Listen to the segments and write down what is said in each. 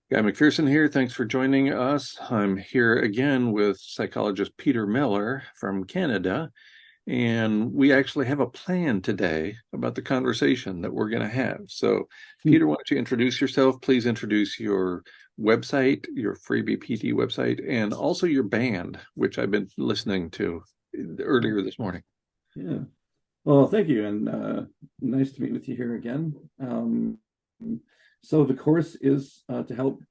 Guy McPherson here. Thanks for joining us. I'm here again with psychologist Peter Miller from Canada, and we actually have a plan today about the conversation that we're going to have. So, Hmm. Peter, why don't you introduce yourself? Please introduce your website, your free BPD website, and also your band, which I've been listening to earlier this morning. Yeah. Well, thank you, and nice to meet with you here again. So the course is to help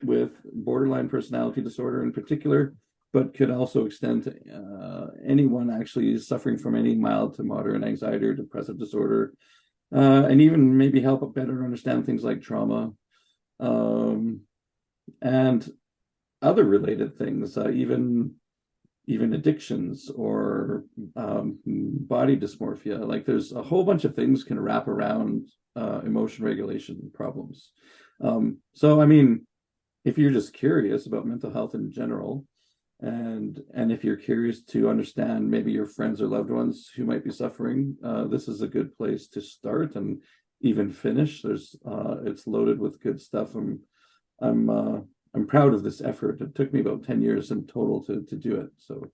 with borderline personality disorder in particular, but could also extend to anyone actually suffering from any mild to moderate anxiety or depressive disorder, and even maybe help better understand things like trauma, um, and other related things, even addictions or body dysmorphia. Like there's a whole bunch of things can wrap around emotion regulation problems. So I mean, if you're just curious about mental health in general, and if you're curious to understand maybe your friends or loved ones who might be suffering, this is a good place to start and even finish. It's loaded with good stuff. I'm I'm proud of this effort. It took me about 10 years in total to do it. So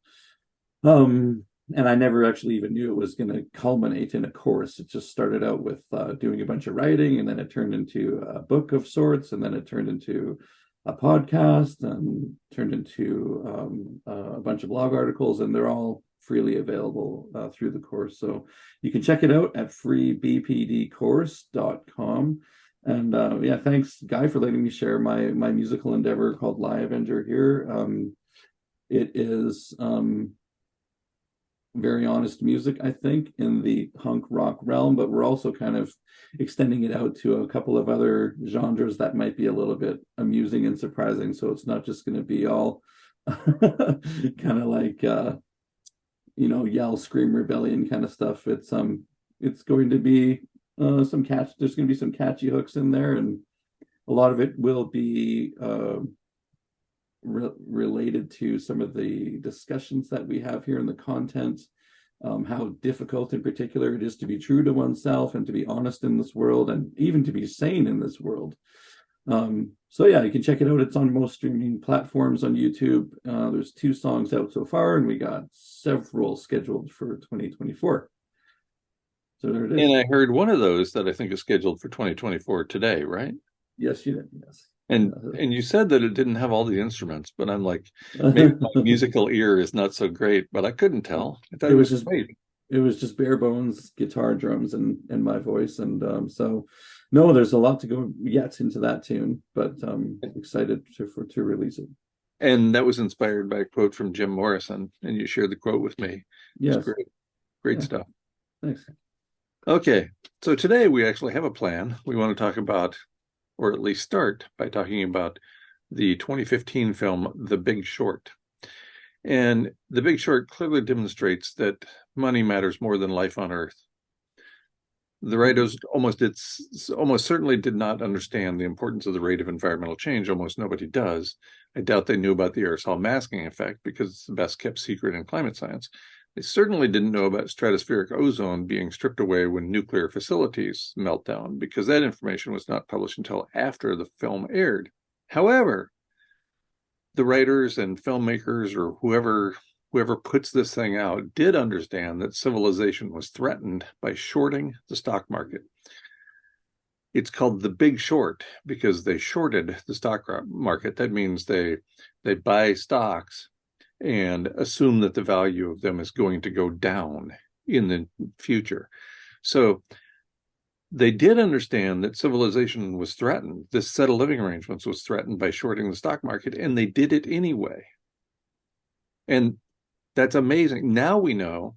um and I never actually even knew it was going to culminate in a course. It just started out with doing a bunch of writing, and then it turned into a book of sorts, and then it turned into a podcast, and turned into a bunch of blog articles, and they're all freely available through the course. So you can check it out at freebpdcourse.com. And yeah, thanks, Guy, for letting me share my musical endeavor called Lie Avenger here. It is very honest music, I think, in the punk rock realm, but we're also kind of extending it out to a couple of other genres that might be a little bit amusing and surprising. So it's not just going to be all kind of like yell, scream, rebellion kind of stuff. It's going to be there's going to be some catchy hooks in there, and a lot of it will be related to some of the discussions that we have here in the content, how difficult in particular it is to be true to oneself and to be honest in this world and even to be sane in this world. So yeah, you can check it out. It's on most streaming platforms on YouTube. There's 2 songs out so far, and we got several scheduled for 2024. So there it And is. I heard one of those that I think is scheduled for 2024 today, right? Yes, you did. Yes. And you said that it didn't have all the instruments, but I'm like, maybe my musical ear is not so great, but I couldn't tell. I thought it it was was just great. it was just bare bones guitar, drums, and my voice, and so no, there's a lot to go yet into that tune, but excited to release it. And that was inspired by a quote from Jim Morrison, and you shared the quote with me. It was Yes. great, great Yeah. stuff. Thanks. Okay, so today we actually have a plan. We want to talk about, or at least start by talking about the 2015 film, The Big Short. And The Big Short clearly demonstrates that money matters more than life on Earth. The writers almost certainly did not understand the importance of the rate of environmental change. Almost nobody does. I doubt they knew about the aerosol masking effect because it's the best kept secret in climate science. They certainly didn't know about stratospheric ozone being stripped away when nuclear facilities melt down because that information was not published until after the film aired. However, the writers and filmmakers or whoever puts this thing out did understand that civilization was threatened by shorting the stock market. It's called the Big Short because they shorted the stock market. That means they buy stocks and assume that the value of them is going to go down in the future. So they did understand that civilization was threatened. This set of living arrangements was threatened by shorting the stock market, and they did it anyway. And that's amazing. Now we know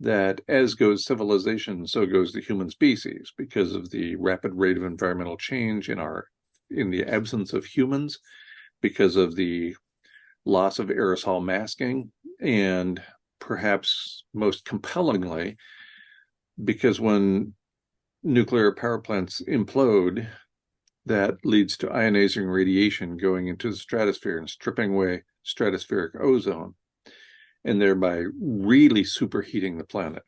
that as goes civilization, so goes the human species because of the rapid rate of environmental change in the absence of humans, because of the loss of aerosol masking, and perhaps most compellingly, because when nuclear power plants implode, that leads to ionizing radiation going into the stratosphere and stripping away stratospheric ozone, and thereby really superheating the planet.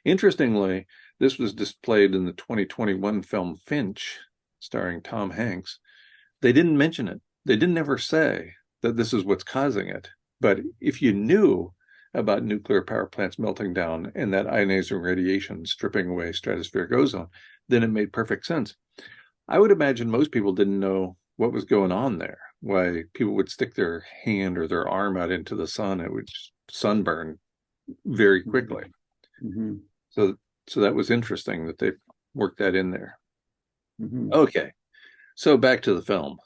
Interestingly, this was displayed in the 2021 film Finch, starring Tom Hanks, They didn't mention it. They didn't ever say that this is what's causing it. But if you knew about nuclear power plants melting down and that ionizing radiation stripping away stratospheric ozone, then it made perfect sense. I would imagine most people didn't know what was going on there, why people would stick their hand or their arm out into the sun. It would sunburn very quickly. Mm-hmm. So, so that was interesting that they worked that in there. Mm-hmm. Okay, so back to the film.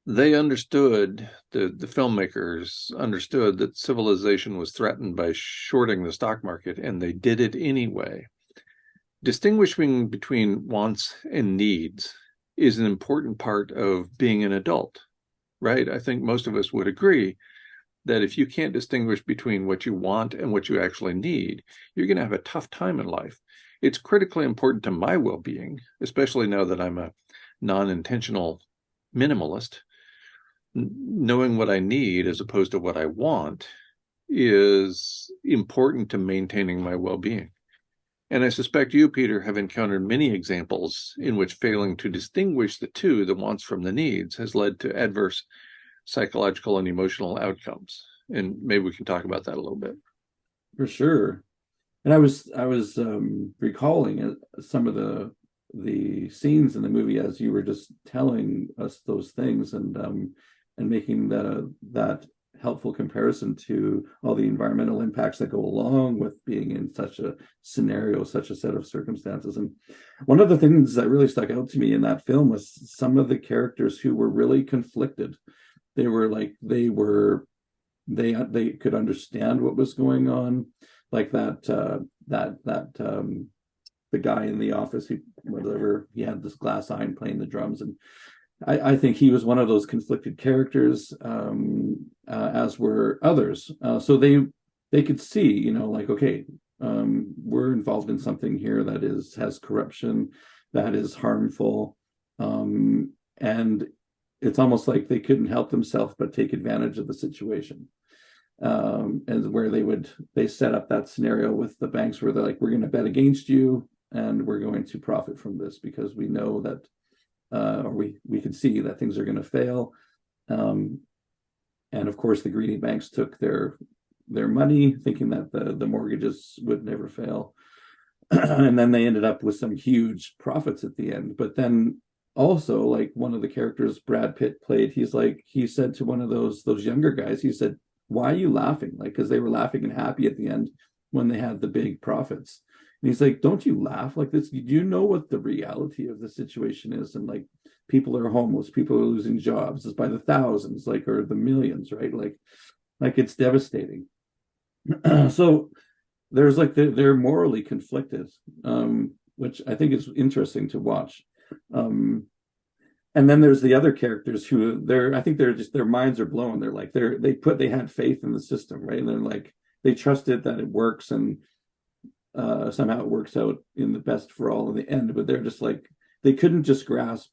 They understood, the filmmakers understood that civilization was threatened by shorting the stock market, and they did it anyway. Distinguishing between wants and needs is an important part of being an adult, right? I think most of us would agree that if you can't distinguish between what you want and what you actually need, you're going to have a tough time in life. It's critically important to my well-being, especially now that I'm a non-intentional minimalist. Knowing what I need as opposed to what I want is important to maintaining my well-being. And I suspect you, Peter, have encountered many examples in which failing to distinguish the two, the wants from the needs, has led to adverse psychological and emotional outcomes. And maybe we can talk about that a little bit. For sure. And I was recalling some of the scenes in the movie as you were just telling us those things, and making that helpful comparison to all the environmental impacts that go along with being in such a scenario, such a set of circumstances. And one of the things that really stuck out to me in that film was some of the characters who were really conflicted. They were like they could understand what was going on, like the guy in the office who, whatever, he had this glass eye playing the drums, and I think he was one of those conflicted characters, as were others. So they could see, like, okay, we're involved in something here that has corruption, that is harmful, and it's almost like they couldn't help themselves but take advantage of the situation. And where they set up that scenario with the banks where they're like, we're going to bet against you, and we're going to profit from this because we know that, or we can see that things are going to fail. And of course, the greedy banks took their money, thinking that the mortgages would never fail. And then they ended up with some huge profits at the end. But then also, like, one of the characters Brad Pitt played, he said to one of those younger guys, he said, why are you laughing? Like, because they were laughing and happy at the end when they had the big profits. And he's like, don't you laugh like this? You know what the reality of the situation is? And like, people are homeless, people are losing jobs. It's by the thousands, like, or the millions, right? Like it's devastating. So there's like, they're morally conflicted, which I think is interesting to watch. And then there's the other characters who I think they're just, their minds are blown. They're like, they had faith in the system, right? And they're like, they trusted that it works, and somehow it works out in the best for all in the end. But they're just like, they couldn't just grasp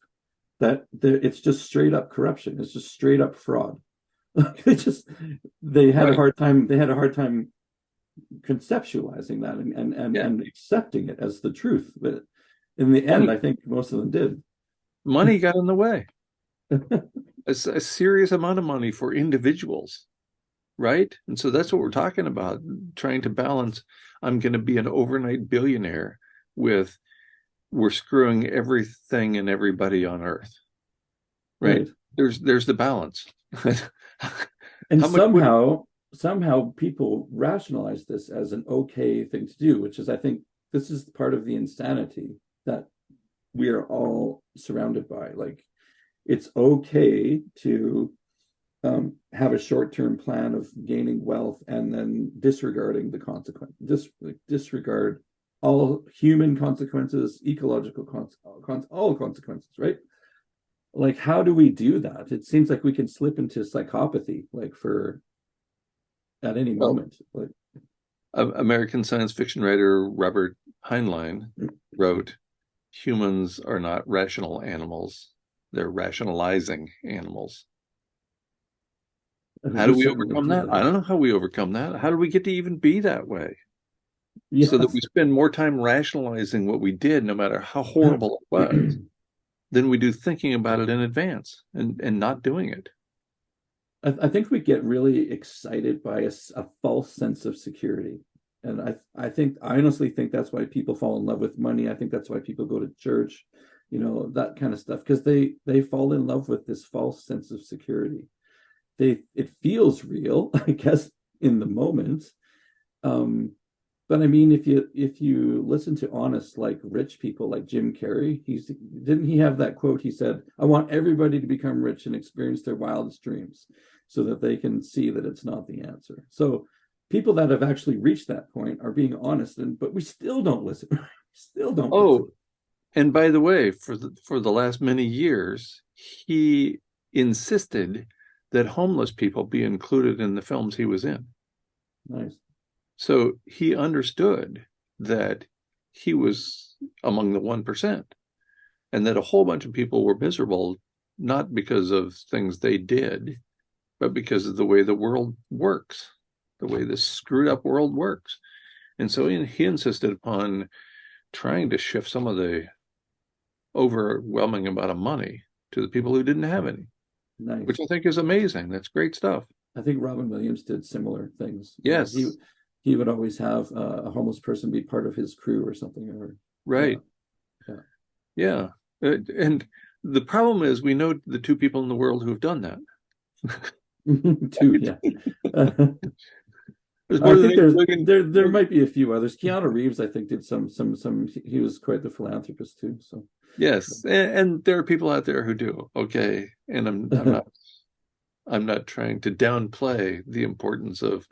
that it's just straight up corruption. It's just straight up fraud. They had a hard time. They had a hard time conceptualizing that and accepting it as the truth. But in the end, I think most of them did. Money got in the way. A serious amount of money for individuals, right? And so that's what we're talking about, trying to balance, I'm going to be an overnight billionaire with, we're screwing everything and everybody on earth, right? There's the balance. And somehow people rationalize this as an okay thing to do, which is, I think this is part of the insanity that we are all surrounded by. Like, it's okay to have a short-term plan of gaining wealth and then disregarding the consequence, disregard all human consequences, ecological all consequences, right? Like, how do we do that? It seems like we can slip into psychopathy, like, at any moment. Like, American science fiction writer Robert Heinlein wrote, humans are not rational animals, they're rationalizing animals. How do we overcome that? I don't know how we overcome that. How do we get to even be that way? Yes. So that we spend more time rationalizing what we did, no matter how horrible it was. than we do thinking about it in advance and not doing it. I think we get really excited by a false sense of security. And I honestly think that's why people fall in love with money. I think that's why people go to church, that kind of stuff, because they fall in love with this false sense of security. It feels real, I guess, in the moment. But I mean, if you listen to honest, like rich people like Jim Carrey, didn't he have that quote? He said, "I want everybody to become rich and experience their wildest dreams so that they can see that it's not the answer." So people that have actually reached that point are being honest, but we still don't listen. We still don't listen. Oh, and by the way, for the last many years, he insisted that homeless people be included in the films he was in. Nice. So he understood that he was among the 1%, and that a whole bunch of people were miserable, not because of things they did, but because of the way the world works, the way this screwed up world works. And so he insisted upon trying to shift some of the overwhelming amount of money to the people who didn't have any, which Nice. I think is amazing. That's great stuff. I think Robin Williams did similar things. Yes, He would always have a homeless person be part of his crew or something. Or right. yeah, Yeah. And the problem is we know the two people in the world who have done that. yeah. Two, yeah. There's I more than think eight million. there might be a few others. Keanu Reeves, I think, did some. He was quite the philanthropist too. So Yes, and there are people out there who do. Okay, and I'm not trying to downplay the importance of,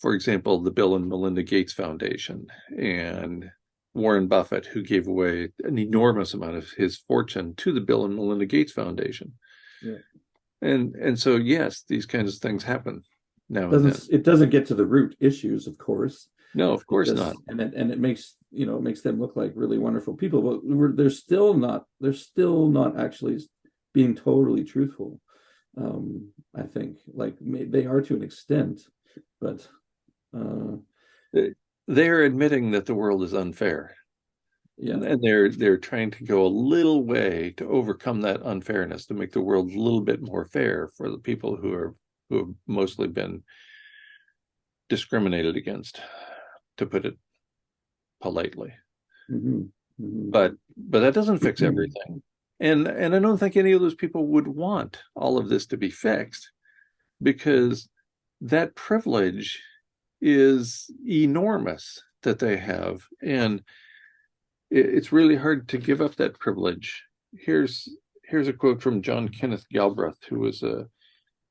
for example, the Bill and Melinda Gates Foundation and Warren Buffett, who gave away an enormous amount of his fortune to the Bill and Melinda Gates Foundation. yeah, And so yes, these kinds of things happen now and then. it doesn't get to the root issues, of course. No, of course not. And it makes it makes them look like really wonderful people, but they're still not actually being totally truthful. I think like they are to an extent, but uh, They're admitting that the world is unfair, yeah. and they're trying to go a little way to overcome that unfairness, to make the world a little bit more fair for the people who have mostly been discriminated against, to put it politely. Mm-hmm. Mm-hmm. But that doesn't fix everything. And I don't think any of those people would want all of this to be fixed, because that privilege is enormous that they have. And it's really hard to give up that privilege. Here's a quote from John Kenneth Galbraith, who was a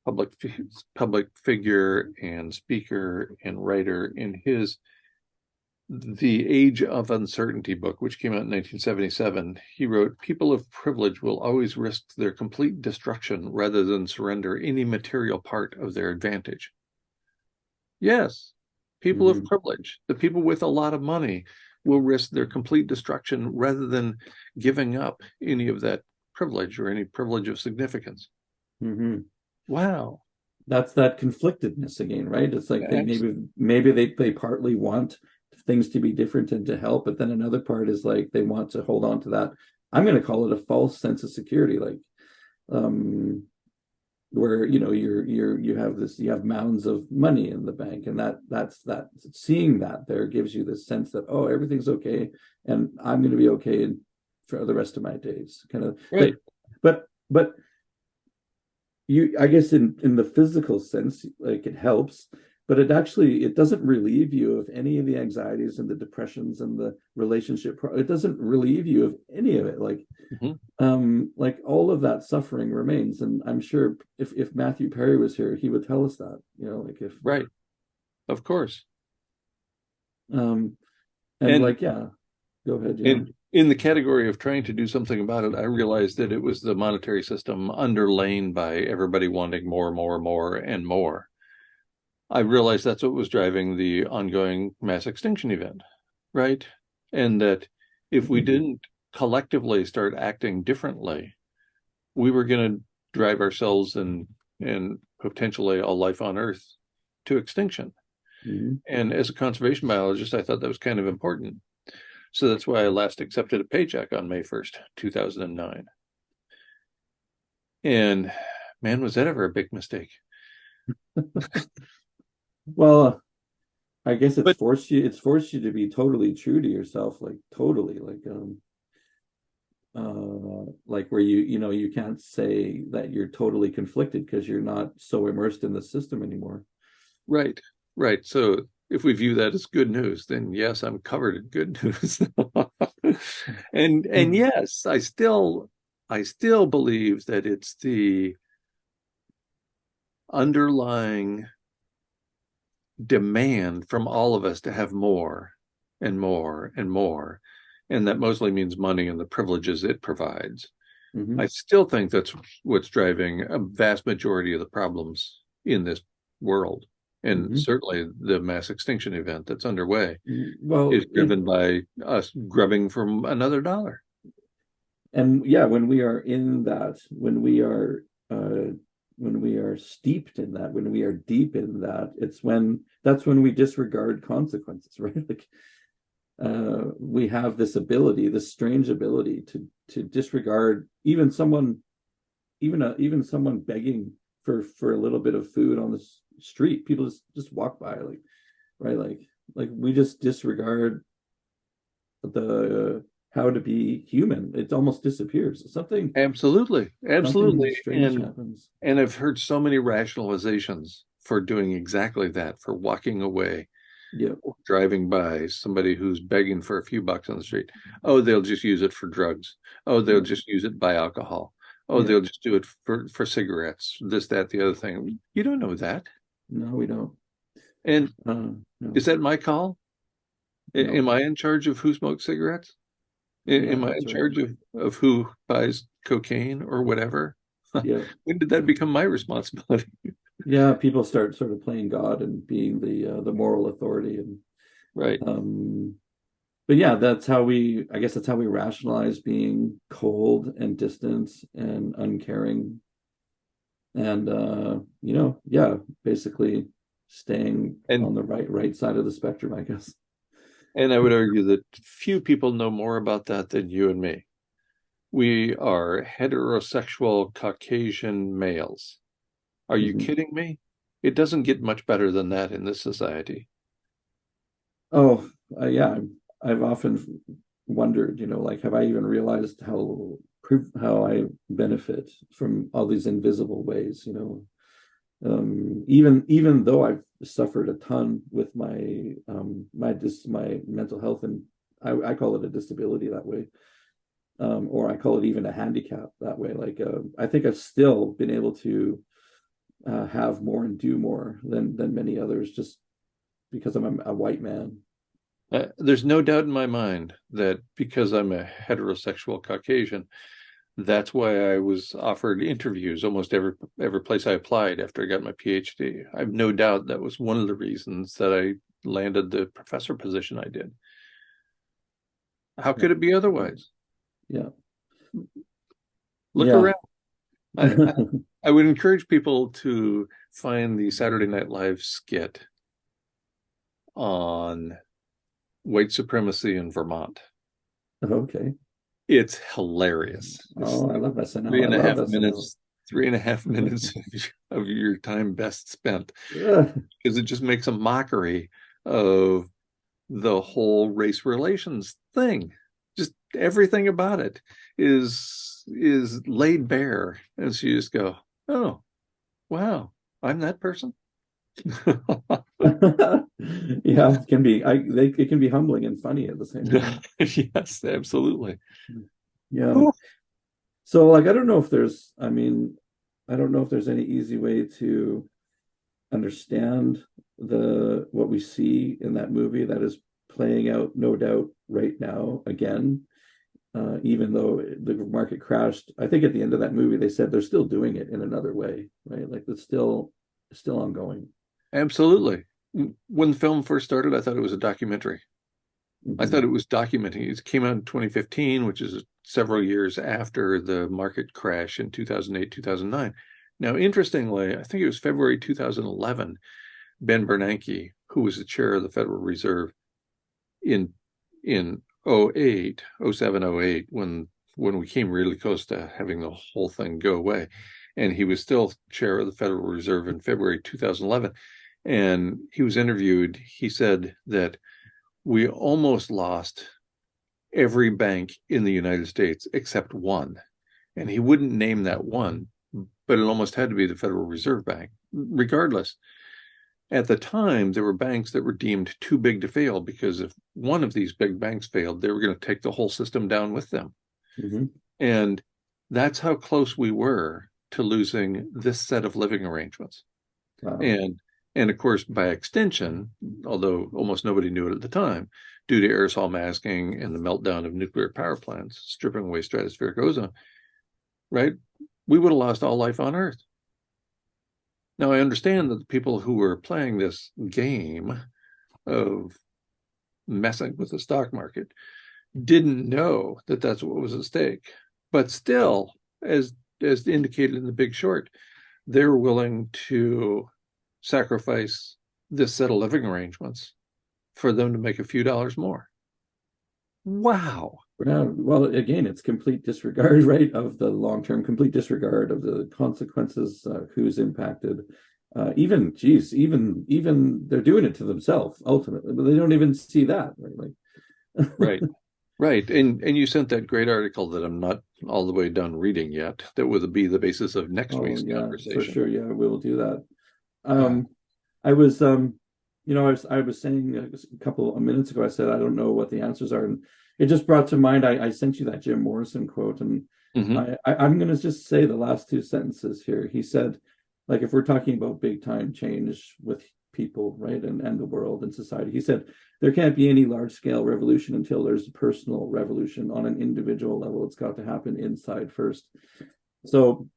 public figure and speaker and writer. In his The Age of Uncertainty book, which came out in 1977, he wrote, "People of privilege will always risk their complete destruction rather than surrender any material part of their advantage." Yes, people of Mm-hmm. privilege, the people with a lot of money, will risk their complete destruction rather than giving up any of that privilege or any privilege of significance. Mm-hmm. Wow. That's that conflictedness again, right? It's like they Ex- maybe they partly want things to be different and to help, but then another part is like they want to hold on to that. I'm going to call it a false sense of security, like where you have mounds of money in the bank, and that's seeing that there gives you this sense that, oh, everything's okay and I'm going to be okay for the rest of my days, kind of. right. But I guess in the physical sense, like it helps, but it doesn't relieve you of any of the anxieties and the depressions and the it doesn't relieve you of any of it. Mhm. Like all of that suffering remains. And I'm sure if Matthew Perry was here, he would tell us that, like if Right. Of course. um and And like, yeah, go ahead. Yeah. in the category of trying to do something about it, I realized that it was the monetary system underlain by everybody wanting more, more, more, and more. I realized that's what was driving the ongoing mass extinction event, right? And that if we didn't collectively start acting differently, we were going to drive ourselves and potentially all life on Earth to extinction. Mhm. And as a conservation biologist, I thought that was kind of important. So that's why I last accepted a paycheck on May 1st, 2009. And man, was that ever a big mistake. Well, I guess But it's forced you to be totally true to yourself, like totally, like where you can't say that you're totally conflicted because you're not so immersed in the system anymore. right, right. So if we view that as good news, then yes, I'm covered in good news. And Hmm. yes, I still believe that it's the underlying demand from all of us to have more and more and more. And that mostly means money and the privileges it provides. I Hmm. still think that's what's driving a vast majority of the problems in this world. And Hmm. certainly the mass extinction event that's underway Well, is driven by us grubbing from another dollar. and yeah, when we are in that, when we are steeped in that, when we are deep in that, that's when we disregard consequences, right? Like we have this ability, this strange ability to disregard even someone begging for a little bit of food on the street. People just walk by, like, right, like we just disregard the how to be human. It almost disappears. Absolutely. Something Absolutely. strange And happens. and I've heard so many rationalizations for doing exactly that, for walking away, Yeah. driving by somebody who's begging for a few bucks on the street. Oh, they'll just use it for drugs. Oh, they'll Yeah. just use it to buy alcohol. Oh, Yeah. they'll just do it for cigarettes, this, that, the other thing. You don't know that. No, we don't. And No. is that my call? No. Am I in charge of who smokes cigarettes? Yeah, Am I that's in right. charge of who buys cocaine or whatever? Yeah. When did that Yeah. become my responsibility? Yeah, people start sort of playing God and being the moral authority, and Right. um but yeah, I guess that's how we rationalize being cold and distant and uncaring, and yeah, basically staying And on the right side of the spectrum, I guess. and I would argue that few people know more about that than you and me. We are heterosexual Caucasian males. Are you Mhm. kidding me? It doesn't get much better than that in this society. Oh, yeah, I've often wondered, like, have I even realized how I benefit from all these invisible ways, even though I've suffered a ton with my mental health, and I call it a disability that way, or I call it even a handicap that way. Like I think I've still been able to have more and do more than many others, just because I'm a white man. There's no doubt in my mind that because I'm a heterosexual Caucasian, that's why I was offered interviews almost every place I applied after I got my PhD. I have no doubt that was one of the reasons that I landed the professor position I did. How Yeah, could it be otherwise? yeah, Look yeah. around. I would encourage people to find the Saturday Night Live skit on white supremacy in Vermont. Okay. It's hilarious. It's Oh, I like love SNL. three I and a love half SNL. minutes, 3.5 minutes of your time best spent Ugh. because it just makes a mockery of the whole race relations thing. Just everything about it is laid bare. And so you just go, oh, wow, I'm that person. Yeah, it can be humbling and funny at the same time. Yes, absolutely. Yeah. Oh, So like I don't know if there's any easy way to understand the what we see in that movie that is playing out, no doubt, right now again. Even though the market crashed, I think at the end of that movie they said they're still doing it in another way, right? Like it's still ongoing. absolutely. When the film first started, I thought it was a documentary. I thought Hmm. it was documenting. It came out in 2015, which is several years after the market crash in 2008, 2009. Now, interestingly, I think it was February 2011, Ben Bernanke, who was the chair of the Federal Reserve in 08, 07, 08, when we came really close to having the whole thing go away. And he was still chair of the Federal Reserve in February 2011. And he was interviewed. He said that we almost lost every bank in the United States except one. And he wouldn't name that one, but it almost had to be the Federal Reserve Bank. Regardless, at the time, there were banks that were deemed too big to fail because if one of these big banks failed, they were going to take the whole system down with them. Mm-hmm. And that's how close we were to losing this set of living arrangements. Wow. And of course, by extension, although almost nobody knew it at the time, due to aerosol masking and the meltdown of nuclear power plants, stripping away stratospheric ozone, right? We would have lost all life on Earth. Now, I understand that the people who were playing this game of messing with the stock market didn't know that that's what was at stake. But still, as indicated in The Big Short, they're willing to sacrifice this set of living arrangements for them to make a few dollars more. Wow. Well, again, it's complete disregard, right, of the long-term, complete disregard of the consequences, who's impacted. Even they're doing it to themselves ultimately, but they don't even see that, right? Right. Right. And you sent that great article that I'm not all the way done reading yet. That would be the basis of next week's conversation. For sure. Yeah, we will do that. I was I was saying a couple of minutes ago, I said I don't know what the answers are, and it just brought to mind, I sent you that Jim Morrison quote, and I'm going to just say the last two sentences here. He said, like, if we're talking about big time change with people, right, and the world and society, he said there can't be any large scale revolution until there's a personal revolution on an individual level. It's got to happen inside first. So,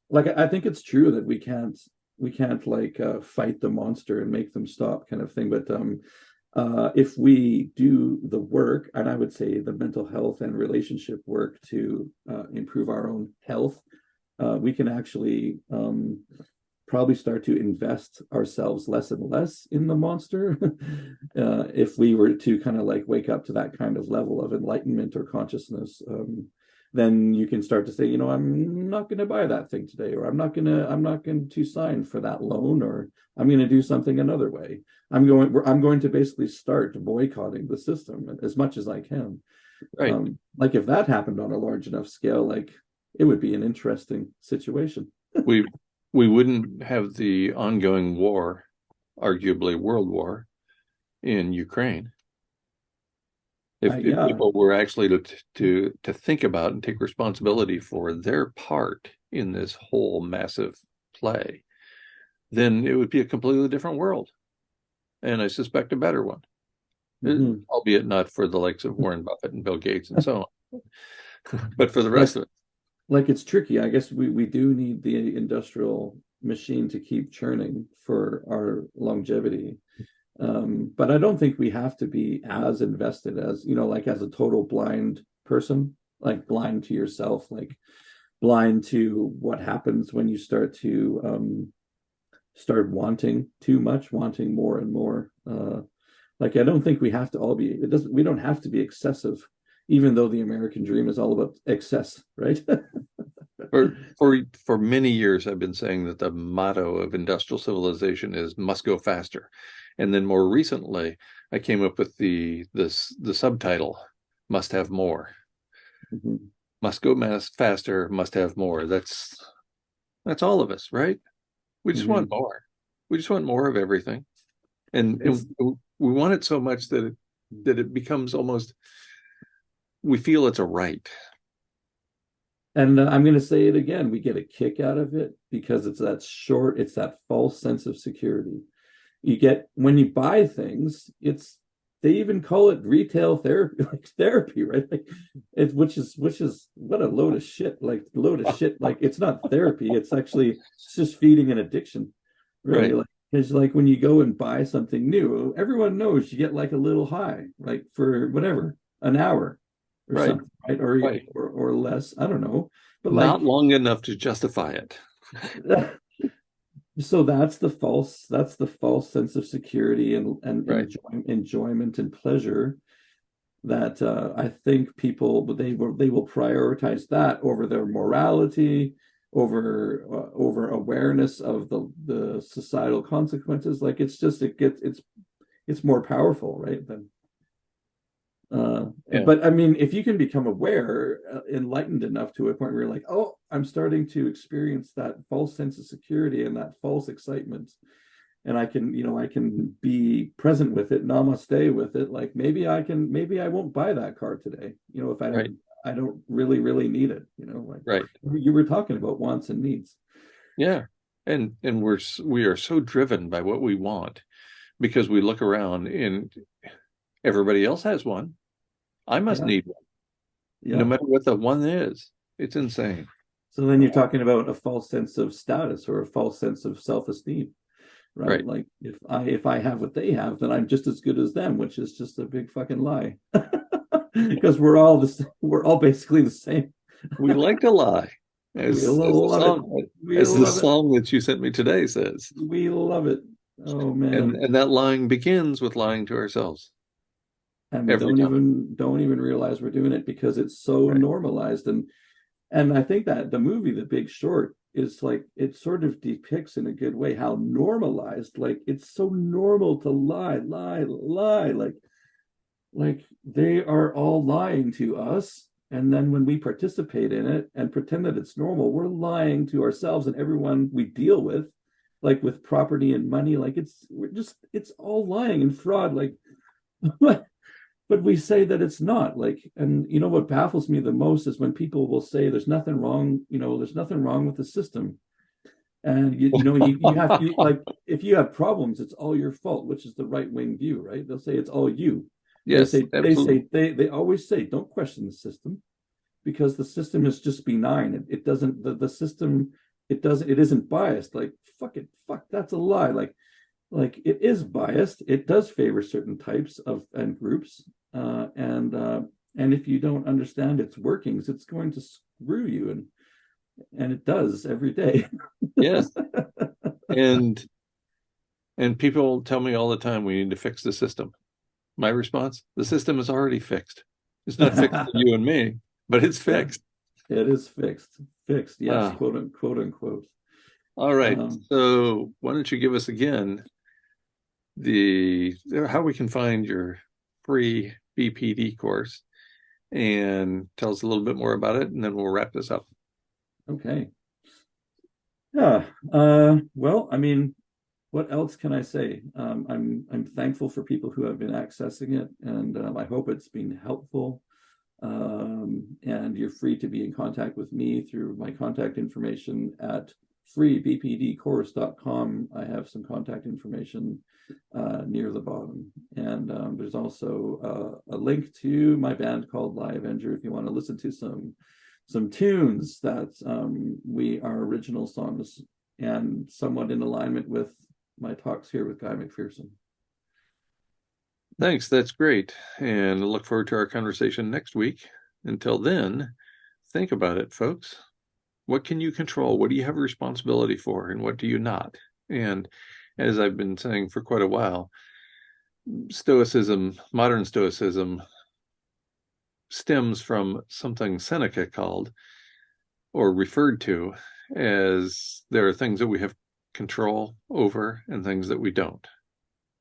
like, I think it's true that we can't like fight the monster and make them stop, kind of thing, but if we do the work, and I would say the mental health and relationship work to improve our own health, we can actually probably start to invest ourselves less and less in the monster. If we were to kind of like wake up to that kind of level of enlightenment or consciousness, then you can start to say, I'm not going to buy that thing today, or I'm not going to sign for that loan, or I'm going to do something another way. I'm going to basically start boycotting the system as much as I can. Right. Like, if that happened on a large enough scale, like, it would be an interesting situation. we wouldn't have the ongoing war, arguably world war, in Ukraine. If people were actually to think about and take responsibility for their part in this whole massive play, then it would be a completely different world, and I suspect a better one, albeit not for the likes of Warren Buffett and Bill Gates and so on, but for the rest of it. Like, it's tricky. I guess we do need the industrial machine to keep churning for our longevity. But I don't think we have to be as invested as, like, as a total blind person, like blind to yourself, like blind to what happens when you start to start wanting too much, wanting more and more. Like, I don't think we have to all be, we don't have to be excessive, even though the American dream is all about excess, right? For many years, I've been saying that the motto of industrial civilization is must go faster. And then more recently, I came up with the subtitle, must have more. Must go faster, must have more. That's all of us, right? We just want more. We just want more of everything. And we want it so much that it becomes almost, we feel it's a right. And I'm going to say it again, we get a kick out of it because it's that false sense of security. You get, when you buy things, they even call it retail therapy, like therapy, right? Like, which is what a load of shit. Like, it's not therapy. It's just feeding an addiction, really. Right. It's like when you go and buy something new, everyone knows you get like a little high, like for whatever, an hour or something, right? Or less. I don't know, but not long enough to justify it. So that's the false sense of security and enjoyment and pleasure. that I think people they will prioritize that over their morality, over awareness of the societal consequences. Like it's just it's more powerful, right? Than Yeah. but I mean, if you can become aware, enlightened enough to a point where you're like, oh, I'm starting to experience that false sense of security and that false excitement, and I can, I can be present with it, namaste with it. Like maybe I won't buy that car today, if Right. I don't really need it, like Right. you were talking about wants and needs. Yeah. And we are so driven by what we want because we look around and everybody else has one. I must Yeah, need one, no yeah. matter what the one is. It's insane. So then you're talking about a false sense of status or a false sense of self-esteem, right? Right. Like if I have what they have, then I'm just as good as them, which is just a big fucking lie. Because we're all basically the same. We like to lie, We as the love it. song We as the love it. song that you sent me today says. We love it. Oh And man. and that lying begins with lying to ourselves And we every time. don't even realize we're doing it because it's so Right. normalized. And I think that the movie The Big Short is like it sort of depicts in a good way how normalized, like it's so normal to lie. Like they are all lying to us. And then when we participate in it and pretend that it's normal, we're lying to ourselves and everyone we deal with, like with property and money. Like it's all lying and fraud. Like, but we say that it's not. Like, and what baffles me the most is when people will say there's nothing wrong, there's nothing wrong with the system. And you have you like if you have problems, it's all your fault, which is the right wing view, right? They'll say it's all you. They Yes, say they absolutely. say they always say don't question the system because the system is just benign. It doesn't the system it isn't biased. Like fuck that's a lie. Like it is biased. It does favor certain types of and groups, and if you don't understand its workings, it's going to screw you, and it does every day. Yes. And and people tell me all the time we need to fix the system. My response, the system is already fixed. It's not fixed for you and me, but it's Yeah, fixed. it is fixed. Fixed, yes, Ah, quote unquote. all right. Um, So why don't you give us again the how we can find your free BPD course and tell us a little bit more about it, and then we'll wrap this up. okay. Yeah. Well, I mean, what else can I say? I'm thankful for people who have been accessing it, and I hope it's been helpful. And you're free to be in contact with me through my contact information at freebpdcourse.com. I have some contact information near the bottom. And there's also a link to my band called Live Avenger if you want to listen to some tunes that we are original songs and somewhat in alignment with my talks here with Guy McPherson. Thanks, that's great. And I look forward to our conversation next week. Until then, think about it, folks. What can you control? What do you have a responsibility for, and what do you not? And as I've been saying for quite a while, Stoicism, modern Stoicism, stems from something Seneca called or referred to as there are things that we have control over and things that we don't.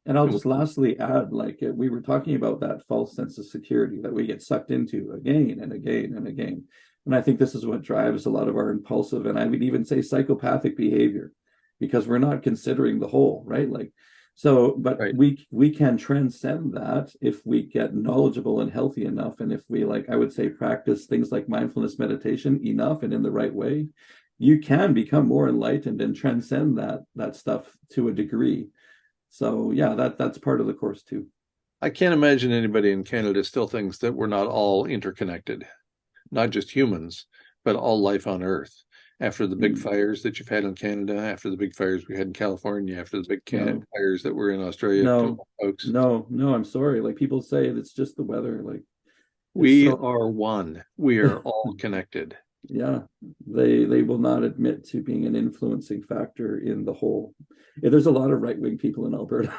And I'll And just lastly add, like we were talking about that false sense of security that we get sucked into again and again and again. And I think this is what drives a lot of our impulsive and I would even say psychopathic behavior because we're not considering the whole, right? Like, so, but right, we can transcend that if we get knowledgeable and healthy enough. And if we, like, I would say, practice things like mindfulness meditation enough and in the right way, you can become more enlightened and transcend that stuff to a degree. So yeah, that's part of the course too. I can't imagine anybody in Canada still thinks that we're not all interconnected, not just humans, but all life on Earth. After the big Mm, fires that you've had in Canada, after the big fires we had in California, after the big no, fires that were in Australia, no, folks, no, I'm sorry. Like people say it's just the weather. Like it's we so are one. We are all connected. yeah. They will not admit to being an influencing factor in the whole. Yeah, there's a lot of right wing people in Alberta.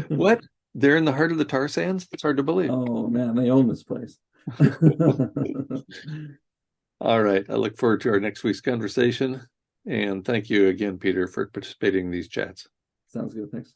What? They're in the heart of the tar sands. It's hard to believe. Oh man, they own this place. All right. I look forward to our next week's conversation. And thank you again, Peter, for participating in these chats. Sounds good. Thanks.